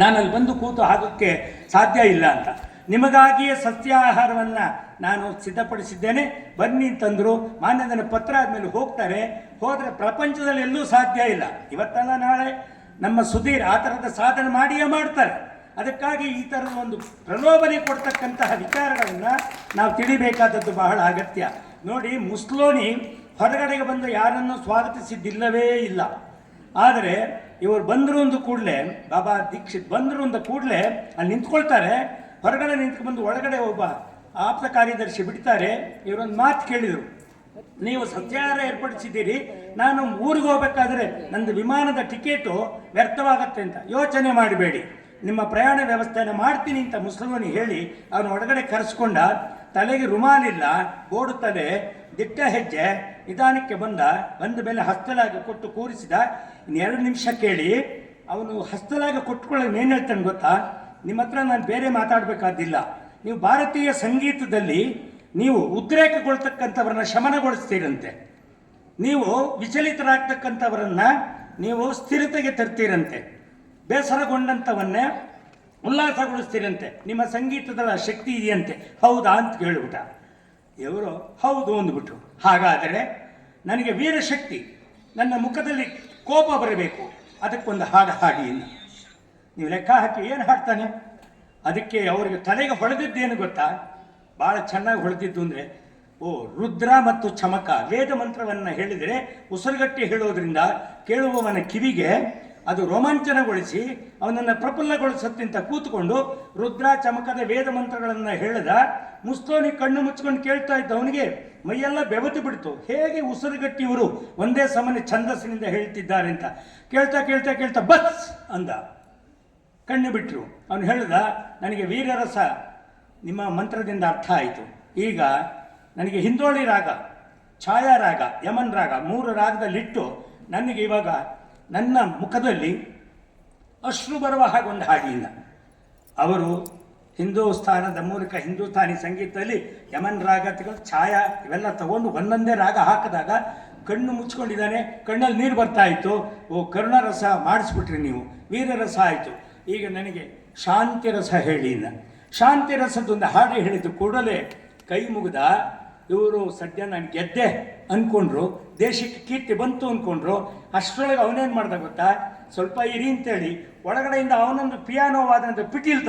ನಾನಲ್ಲಿ ಬಂದು ಕೂತು ಆಗೋಕ್ಕೆ ಸಾಧ್ಯ ಇಲ್ಲ ಅಂತ. ನಿಮಗಾಗಿಯೇ ಸಸ್ಯಾಹಾರವನ್ನು ನಾನು ಸಿದ್ಧಪಡಿಸಿದ್ದೇನೆ, ಬನ್ನಿ ಅಂತಂದರು. ಮಾನ್ಯದನ ಪತ್ರ ಆದಮೇಲೆ ಹೋಗ್ತಾರೆ. ಹೋದರೆ ಪ್ರಪಂಚದಲ್ಲಿ ಎಲ್ಲೂ ಸಾಧ್ಯ ಇಲ್ಲ. ಇವತ್ತಲ್ಲ ನಾಳೆ ನಮ್ಮ ಸುಧೀರ್ ಆ ಥರದ ಸಾಧನೆ ಮಾಡಿಯೇ ಮಾಡ್ತಾರೆ. ಅದಕ್ಕಾಗಿ ಈ ಥರದ ಒಂದು ಪ್ರಲೋಭನೆ ಕೊಡ್ತಕ್ಕಂತಹ ವಿಚಾರಗಳನ್ನು ನಾವು ತಿಳಿಬೇಕಾದದ್ದು ಬಹಳ ಅಗತ್ಯ. ನೋಡಿ, ಮುಸ್ಲೋನಿ ಹೊರಗಡೆಗೆ ಬಂದು ಯಾರನ್ನು ಸ್ವಾಗತಿಸಿದ್ದಿಲ್ಲವೇ ಇಲ್ಲ. ಆದರೆ ಇವರು ಬಂದರು ಅಂದ ಕೂಡಲೇ, ಬಾಬಾ ದೀಕ್ಷಿತ್ ಬಂದರು ಅಂದ ಕೂಡಲೇ ಅಲ್ಲಿ ನಿಂತ್ಕೊಳ್ತಾರೆ. ಹೊರಗಡೆ ನಿಂತ್ಕೊಂಡು ಒಳಗಡೆ ಒಬ್ಬ ಆಪ್ತ ಕಾರ್ಯದರ್ಶಿ ಬಿಡ್ತಾರೆ. ಇವರೊಂದು ಮಾತು ಕೇಳಿದರು, ನೀವು ಸತ್ಯಾಹಾರ ಏರ್ಪಡಿಸಿದ್ದೀರಿ, ನಾನು ಊರಿಗೆ ಹೋಗ್ಬೇಕಾದ್ರೆ ನಂದು ವಿಮಾನದ ಟಿಕೆಟು ವ್ಯರ್ಥವಾಗತ್ತೆ ಅಂತ ಯೋಚನೆ ಮಾಡಬೇಡಿ, ನಿಮ್ಮ ಪ್ರಯಾಣ ವ್ಯವಸ್ಥೆಯನ್ನು ಮಾಡ್ತೀನಿ ಅಂತ ಮುಸಲ್ಮಾನಿ ಹೇಳಿ ಅವನು ಒಳಗಡೆ ಕರೆಸ್ಕೊಂಡ. ತಲೆಗೆ ರುಮಾಲಿಲ್ಲ, ಬೋಡು ತಲೆ, ದಿಟ್ಟ ಹೆಜ್ಜೆ, ನಿಧಾನಕ್ಕೆ ಬಂದ ಮೇಲೆ ಹಸ್ತಲಾಗ ಕೊಟ್ಟು ಕೂರಿಸಿದ. ಇನ್ನು 2 ನಿಮಿಷ ಕೇಳಿ, ಅವನು ಹಸ್ತಲಾಗ ಕೊಟ್ಕೊಳ್ಳೋದು ಏನು ಹೇಳ್ತಾನೆ ಗೊತ್ತಾ? ನಿಮ್ಮ ಹತ್ರ ನಾನು ಬೇರೆ ಮಾತಾಡಬೇಕಾದಿಲ್ಲ. ನೀವು ಭಾರತೀಯ ಸಂಗೀತದಲ್ಲಿ ನೀವು ಉದ್ರೇಕಗೊಳ್ತಕ್ಕಂಥವ್ರನ್ನ ಶಮನಗೊಳಿಸ್ತೀರಂತೆ, ನೀವು ವಿಚಲಿತರಾಗ್ತಕ್ಕಂಥವರನ್ನು ನೀವು ಸ್ಥಿರತೆಗೆ ತರ್ತೀರಂತೆ, ಬೇಸರಗೊಂಡಂಥವನ್ನೇ ಉಲ್ಲಾಸಗೊಳಿಸ್ತೀರಂತೆ, ನಿಮ್ಮ ಸಂಗೀತದ ಶಕ್ತಿ ಇದೆಯಂತೆ. ಹೌದಾ ಅಂತ ಕೇಳಿಬಿಟ್ಟ. ಇವರು ಹೌದು ಅಂದ್ಬಿಟ್ರು. ಹಾಗಾದರೆ ನನಗೆ ವೀರಶಕ್ತಿ, ನನ್ನ ಮುಖದಲ್ಲಿ ಕೋಪ ಬರಬೇಕು, ಅದಕ್ಕೊಂದು ಹಾಡು ಹಾಡಿ. ನೀವು ಲೆಕ್ಕ ಹಾಕಿ ಏನು ಹಾಡ್ತಾನೆ? ಅದಕ್ಕೆ ಅವರಿಗೆ ತಲೆಗೆ ಹೊಳೆದಿದ್ದೇನು ಗೊತ್ತಾ? ಭಾಳ ಚೆನ್ನಾಗಿ ಹೊಳೆದಿದ್ದು ಅಂದರೆ, ರುದ್ರ ಮತ್ತು ಚಮಕ ವೇದ ಮಂತ್ರವನ್ನು ಹೇಳಿದರೆ ಉಸಿರುಗಟ್ಟಿ ಹೇಳೋದ್ರಿಂದ ಕೇಳುವವನ ಕಿವಿಗೆ ಅದು ರೋಮಾಂಚನಗೊಳಿಸಿ ಅವನನ್ನು ಪ್ರಫುಲ್ಲಗೊಳಿಸತ್ತಂತ ಕೂತ್ಕೊಂಡು ರುದ್ರ ಚಮಕದ ವೇದ ಮಂತ್ರಗಳನ್ನು ಹೇಳಿದ. ಮುಸ್ತೋನಿ ಕಣ್ಣು ಮುಚ್ಕೊಂಡು ಕೇಳ್ತಾ ಇದ್ದ. ಅವನಿಗೆ ಮೈಯೆಲ್ಲ ಬೆವತು ಬಿಡ್ತು. ಹೇಗೆ ಉಸಿರುಗಟ್ಟಿ ಇವರು ಒಂದೇ ಸಮನೆ ಛಂದಸ್ಸಿನಿಂದ ಹೇಳ್ತಿದ್ದಾರೆ ಅಂತ ಕೇಳ್ತಾ ಕೇಳ್ತಾ ಕೇಳ್ತಾ ಬಸ್ ಅಂದ. ಕಣ್ಣು ಬಿಟ್ಟರು. ಅವನು ಹೇಳಿದ, ನನಗೆ ವೀರರಸ ನಿಮ್ಮ ಮಂತ್ರದಿಂದ ಅರ್ಥ ಆಯಿತು. ಈಗ ನನಗೆ ಹಿಂದೋಳಿ ರಾಗ, ಛಾಯಾ ರಾಗ, ಯಮನ್ ರಾಗ 3 ರಾಗದಲ್ಲಿಟ್ಟು ನನಗೆ ಇವಾಗ ನನ್ನ ಮುಖದಲ್ಲಿ ಅಶ್ರು ಬರುವ ಹಾಗೊಂದು ಹಾಡಿಲ್ಲ. ಅವರು ಹಿಂದೂಸ್ಥಾನದ ಮೂಲಕ ಹಿಂದೂಸ್ಥಾನಿ ಸಂಗೀತದಲ್ಲಿ ಯಮನ್ ರಾಗಗಳು, ಛಾಯಾ ಇವೆಲ್ಲ ತಗೊಂಡು ಒಂದೊಂದೇ ರಾಗ ಹಾಕಿದಾಗ ಕಣ್ಣು ಮುಚ್ಕೊಂಡಿದ್ದಾನೆ. ಕಣ್ಣಲ್ಲಿ ನೀರು ಬರ್ತಾ ಇತ್ತು. ಕರುಣರಸ ಮಾಡಿಸ್ಬಿಟ್ರಿ ನೀವು, ವೀರರಸ ಆಯಿತು. ಈಗ ನನಗೆ ಶಾಂತಿ ರಸ ಹೇಳಿ. ಶಾಂತಿ ರಸದೊಂದು ಹಾಡು ಹೇಳಿದ್ದು ಕೂಡಲೇ ಕೈ ಮುಗಿದ. ಇವರು ಸದ್ಯ ನಾನು ಗೆದ್ದೆ ಅಂದ್ಕೊಂಡ್ರು, ದೇಶಕ್ಕೆ ಕೀರ್ತಿ ಬಂತು ಅಂದ್ಕೊಂಡ್ರು. ಅಷ್ಟರೊಳಗೆ ಅವನೇನು ಮಾಡ್ದ ಗೊತ್ತಾ? ಸ್ವಲ್ಪ ಇರಿ ಅಂತೇಳಿ ಒಳಗಡೆಯಿಂದ ಅವನೊಂದು ಪಿಯಾನೋವಾದಂಥ ಪಿಟೀಲ್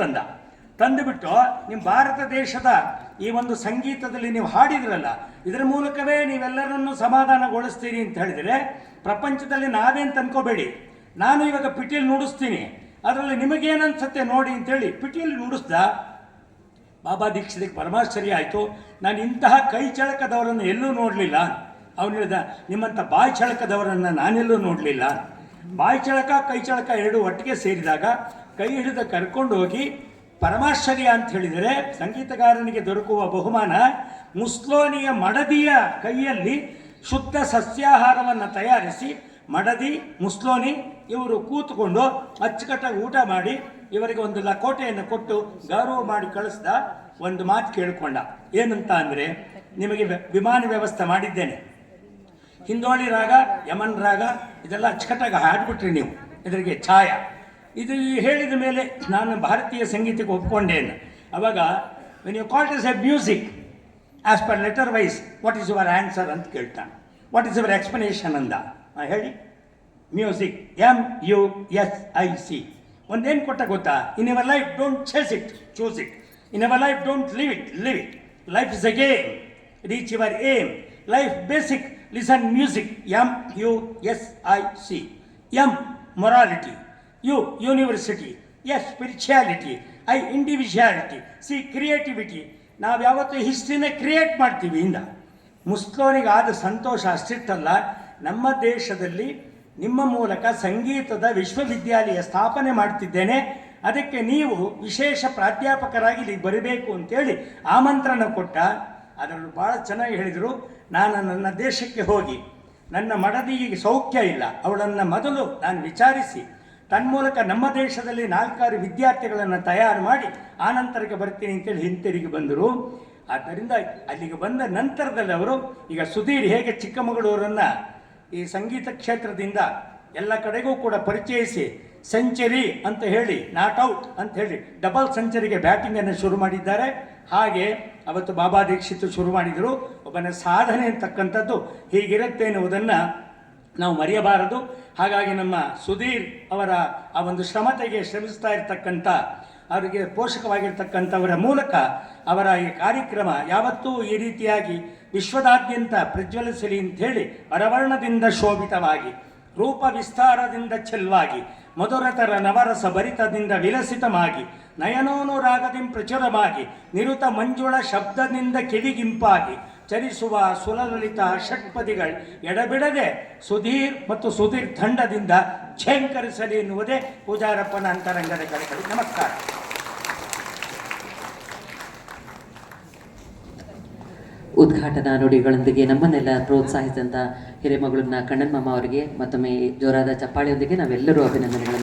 ತಂದುಬಿಟ್ಟು, ನಿಮ್ಮ ಭಾರತ ದೇಶದ ಈ ಒಂದು ಸಂಗೀತದಲ್ಲಿ ನೀವು ಹಾಡಿದ್ರಲ್ಲ, ಇದರ ಮೂಲಕವೇ ನೀವೆಲ್ಲರನ್ನೂ ಸಮಾಧಾನಗೊಳಿಸ್ತೀರಿ ಅಂತ ಹೇಳಿದರೆ ಪ್ರಪಂಚದಲ್ಲಿ ನಾವೇನು ತಂದ್ಕೋಬೇಡಿ, ನಾನು ಇವಾಗ ಪಿಟೀಲ್ ನುಡಿಸ್ತೀನಿ, ಅದರಲ್ಲಿ ನಿಮಗೇನನ್ಸುತ್ತೆ ನೋಡಿ ಅಂತೇಳಿ ಪಿಟೀಲ್ ನುಡಿಸ್ದ. ಬಾಬಾ ದೀಕ್ಷಿತಿಗೆ ಪರಮಾಶ್ಚರ್ಯ ಆಯಿತು. ನಾನು ಇಂತಹ ಕೈ ಚಳಕದವರನ್ನು ಎಲ್ಲೂ ನೋಡಲಿಲ್ಲ. ಅವನು ಹೇಳಿದ, ನಿಮ್ಮಂಥ ಬಾಯಿ ಚಳಕದವರನ್ನು ನಾನೆಲ್ಲೂ ನೋಡಲಿಲ್ಲ. ಬಾಯಿ ಚಳಕ ಕೈ ಚಳಕ ಎರಡು ಒಟ್ಟಿಗೆ ಸೇರಿದಾಗ ಕೈ ಹಿಡಿದು ಕರ್ಕೊಂಡು ಹೋಗಿ ಪರಮಾಶ್ಚರ್ಯ ಅಂತ ಹೇಳಿದರೆ ಸಂಗೀತಗಾರನಿಗೆ ದೊರಕುವ ಬಹುಮಾನ ಮುಸ್ಲೋನಿಯ ಮಡದಿಯ ಕೈಯಲ್ಲಿ ಶುದ್ಧ ಸಸ್ಯಾಹಾರವನ್ನು ತಯಾರಿಸಿ ಮಡದಿ ಮುಸ್ಲೋನಿ ಇವರು ಕೂತ್ಕೊಂಡು ಅಚ್ಚುಕಟ್ಟಾಗಿ ಊಟ ಮಾಡಿ ಇವರಿಗೆ ಒಂದು ಲಕೋಟೆಯನ್ನು ಕೊಟ್ಟು ಗೌರವ ಮಾಡಿ ಕಳಿಸ್ದ. ಒಂದು ಮಾತು ಕೇಳಿಕೊಂಡ. ಏನಂತ ಅಂದರೆ, ನಿಮಗೆ ವಿಮಾನ ವ್ಯವಸ್ಥೆ ಮಾಡಿದ್ದೇನೆ, ಹಿಂದೋಳಿ ರಾಗ, ಯಮನ್ ರಾಗ ಇದೆಲ್ಲ ಅಚ್ಚುಕಟ್ಟಾಗಿ ಹಾಡ್ಬಿಟ್ರಿ ನೀವು, ಇದರಿಗೆ ಛಾಯಾ ಇದು ಹೇಳಿದ ಮೇಲೆ ನಾನು ಭಾರತೀಯ ಸಂಗೀತಕ್ಕೆ ಒಪ್ಕೊಂಡೇನು. ಅವಾಗ when you called is a music as per letter wise what is your answer ಅಂತ ಕೇಳ್ತಾನೆ. ವಾಟ್ ಈಸ್ ಯುವರ್ ಎಕ್ಸ್ಪ್ಲನೇಷನ್ ಅಂದ. ಹೇಳಿ, ಮ್ಯೂಸಿಕ್ MUSIC. ಒಂದೇನು ಕೊಟ್ಟ ಗೊತ್ತಾ? In your life don't chase it, choose it. In your life don't live it, live it. Life is a game, reach your aim. Life basic, listen music. MUSIC. M morality, U university, S spirituality, I individuality, C creativity. ನಾವು ಯಾವತ್ತೂ ಹಿಸ್ಟ್ರಿನ create ಮಾಡ್ತೀವಿ ಇಂದ. ಮುಸ್ಲೋನಿಗಾದ ಸಂತೋಷ ಅಷ್ಟಿತ್ತಲ್ಲ, ನಮ್ಮ ದೇಶದಲ್ಲಿ ನಿಮ್ಮ ಮೂಲಕ ಸಂಗೀತದ ವಿಶ್ವವಿದ್ಯಾಲಯ ಸ್ಥಾಪನೆ ಮಾಡ್ತಿದ್ದೇನೆ, ಅದಕ್ಕೆ ನೀವು ವಿಶೇಷ ಪ್ರಾಧ್ಯಾಪಕರಾಗಿ ಇಲ್ಲಿಗೆ ಬರಬೇಕು ಅಂತೇಳಿ ಆಮಂತ್ರಣ ಕೊಟ್ಟ. ಅದರಲ್ಲಿ ಭಾಳ ಚೆನ್ನಾಗಿ ಹೇಳಿದರು. ನಾನು ನನ್ನ ದೇಶಕ್ಕೆ ಹೋಗಿ ನನ್ನ ಮಡದಿಗೆ ಸೌಖ್ಯ ಇಲ್ಲ, ಅವಳನ್ನು ಮೊದಲು ನಾನು ವಿಚಾರಿಸಿ ತನ್ಮೂಲಕ ನಮ್ಮ ದೇಶದಲ್ಲಿ 4-6 ವಿದ್ಯಾರ್ಥಿಗಳನ್ನು ತಯಾರು ಮಾಡಿ ಆನಂತರಕ್ಕೆ ಬರ್ತೀನಿ ಅಂತೇಳಿ ಹಿಂತಿರುಗಿ ಬಂದರು. ಆದ್ದರಿಂದ ಅಲ್ಲಿಗೆ ಬಂದ ನಂತರದಲ್ಲಿ ಅವರು ಈಗ ಸುಧೀರ್ ಹೇಗೆ ಚಿಕ್ಕಮಗಳೂರನ್ನು ಈ ಸಂಗೀತ ಕ್ಷೇತ್ರದಿಂದ ಎಲ್ಲ ಕಡೆಗೂ ಕೂಡ ಪರಿಚಯಿಸಿ ಸೆಂಚುರಿ ಅಂತ ಹೇಳಿ, ನಾಟ್ ಔಟ್ ಅಂತ ಹೇಳಿ ಡಬಲ್ ಸೆಂಚುರಿಗೆ ಬ್ಯಾಟಿಂಗನ್ನು ಶುರು ಮಾಡಿದ್ದಾರೆ. ಹಾಗೆ ಅವತ್ತು ಬಾಬಾ ದೀಕ್ಷಿತ್ ಶುರು ಮಾಡಿದರು. ಒಬ್ಬನ ಸಾಧನೆ ಅಂತಕ್ಕಂಥದ್ದು ಹೀಗಿರುತ್ತೆ ಎನ್ನುವುದನ್ನು ನಾವು ಮರೆಯಬಾರದು. ಹಾಗಾಗಿ ನಮ್ಮ ಸುಧೀರ್ ಅವರ ಆ ಒಂದು ಶ್ರಮತೆಗೆ ಶ್ರಮಿಸ್ತಾ ಇರತಕ್ಕಂಥ ಅವರಿಗೆ ಪೋಷಕವಾಗಿರ್ತಕ್ಕಂಥವರ ಮೂಲಕ ಅವರ ಈ ಕಾರ್ಯಕ್ರಮ ಯಾವತ್ತೂ ಈ ರೀತಿಯಾಗಿ ವಿಶ್ವದಾದ್ಯಂತ ಪ್ರಜ್ವಲಿಸಲಿ ಅಂಥೇಳಿ ಪರವರ್ಣದಿಂದ ಶೋಭಿತವಾಗಿ, ರೂಪ ವಿಸ್ತಾರದಿಂದ ಚೆಲ್ವಾಗಿ, ಮಧುರತರ ನವರಸ ಭರಿತದಿಂದ ವಿಲಸಿತವಾಗಿ, ನಯನೋನುರಾಗದಿಂ ಪ್ರಚುರವಾಗಿ, ನಿರುತ ಮಂಜುಳ ಶಬ್ದದಿಂದ ಕಿವಿಗಿಂಪಾಗಿ ಚರಿಸುವ ಸುಲಲಿತ ಷಟ್ಪದಿಗಳು ಎಡಬಿಡದೆ ಸುಧೀರ್ ಮತ್ತು ಸುಧೀರ್ ತಂಡದಿಂದ ಝೇಂಕರಿಸಲಿ ಎನ್ನುವುದೇ ಪೂಜಾರಪ್ಪನ ಅಂತರಂಗದ ಕಡೆಗಳು. ನಮಸ್ಕಾರ. ಉದ್ಘಾಟನಾ ನುಡಿಗಳೊಂದಿಗೆ ನಮ್ಮನ್ನೆಲ್ಲ ಪ್ರೋತ್ಸಾಹಿಸಿದಂಥ ಹಿರೇಮಗಳನ್ನ ಕಣ್ಣನ್ ಮಾಮ ಅವರಿಗೆ ಮತ್ತೊಮ್ಮೆ ಜೋರಾದ ಚಪ್ಪಾಳೆಯೊಂದಿಗೆ ನಾವೆಲ್ಲರೂ ಅಭಿನಂದನೆಗಳನ್ನು